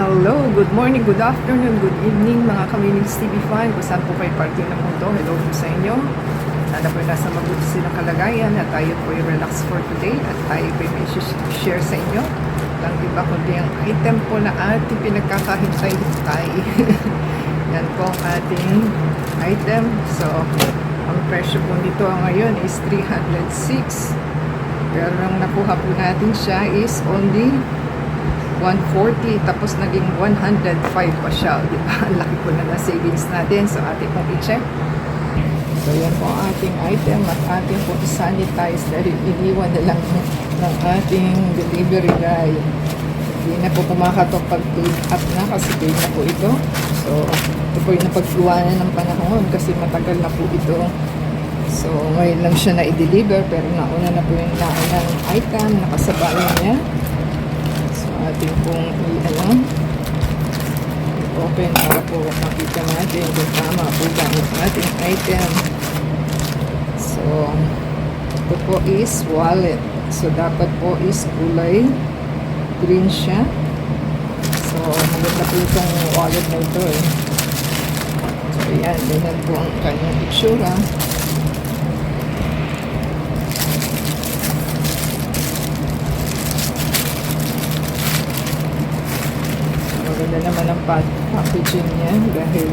Hello, good morning, good afternoon, good evening mga Kamiligs TV fan. Kung saan po kayo parte ng mundo, hello po sa inyo. Sana po nasa mabuti silang kalagayan at tayo po relax for today at tayo po may share sa inyo. Lang diba kundi ang item po na ating pinagkakahintay-hintay. Yan po ang ating item. So, ang presyo po nito ngayon is 306. Pero nang nakuha po natin siya is only 140, tapos naging 105 pa siya, di ba? Ang laki po na savings natin, so ating pong i-check. So yan po ang ating item at ating pong i-sanitize dahil iniwan na lang ng ating delivery guy. Hindi na po kumakatok pag paid up na kasi paid na po ito. So ito po yung napag-iwanan ng panahon kasi matagal na po ito. So ngayon lang siya na i-deliver pero nauna na po yung naunang item, nakasabayan niya. Ating pong open para po makita natin kung tama po ba ang ating item. So ito po is wallet, so dapat po is kulay green siya. So maganda po itong wallet na ito eh. So yan, ganyan po ang kanyang itsura. Maganda naman ang packaging niya dahil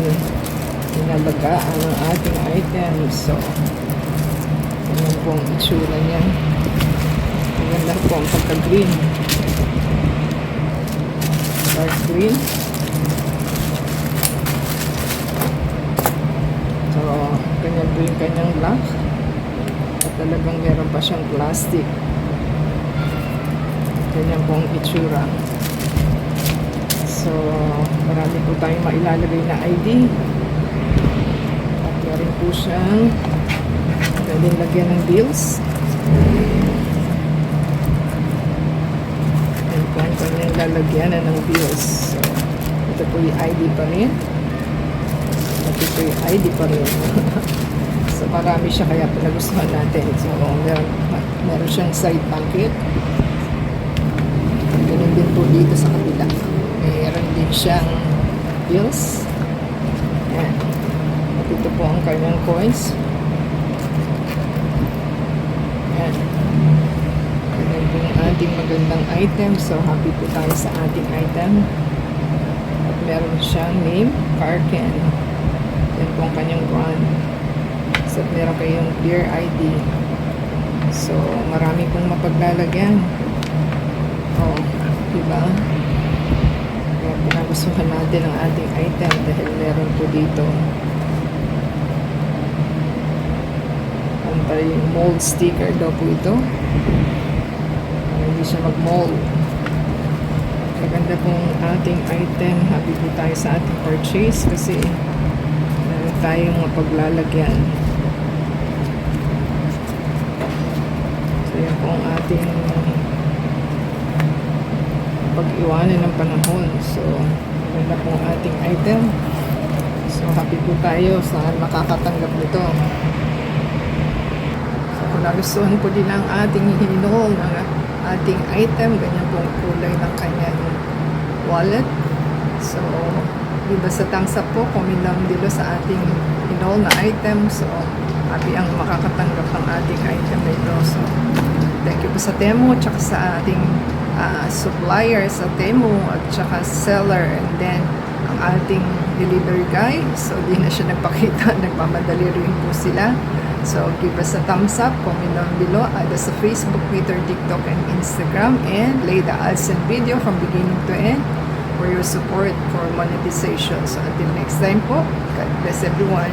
inalagaan ang ating item. So, yan po ang itsura niya. Maganda po ang pagka-green. Dark green. So, ganyan po yung kanyang black. At talagang meron pa siyang plastic. Ganyan po ang itsura. So, marami po tayong mailalagay na ID. At meron po siyang pwedeng lagyan ng bills. And po ang kanyang lalagyan ng bills. So, ito po yung ID pa rin. Ito po yung ID pa rin. So, marami siya kaya pinagustuhan natin. So, meron siyang side pocket. Ganun din po dito sa kabila. Meron din siyang bills. Ayan. At ito po ang kanyang coins. Ayan. Ayan po yung ating magandang item. So, happy po tayo sa ating item. At meron siyang name, Karken. Ayan po ang kanyang brand. So, at meron kayong clear ID. So, marami pong mapaglalagyan. Oh, diba? Pinagustuhan natin ang ating item dahil meron po dito anti-mold sticker daw po ito para hindi siya mag-mold. Maganda pong ating item. Happy po tayo sa ating purchase kasi meron tayong mapaglalagyan. So yan po ang ating pag-iwanan ng panahon. So, maganda pong ating item. So, happy po tayo sa makakatanggap nito. So, kung nagustuhan po din ang ating hinol ng ating item, ganyan pong kulay ng kanyang wallet. So, diba sa thumbs up po, comment lang dito sa ating hinol na item. So, happy ang makakatanggap ng ating item na ito. So, thank you po sa Temu, tsaka sa ating supplier sa Temu at saka seller, and then ang ating delivery guy. So di na siya nagpakita, nagmamadali rin po sila. So give us a thumbs up, comment down below, add us sa Facebook, Twitter, TikTok, and Instagram, and play the ads and video from beginning to end for your support for monetization. So until next time po, God bless everyone.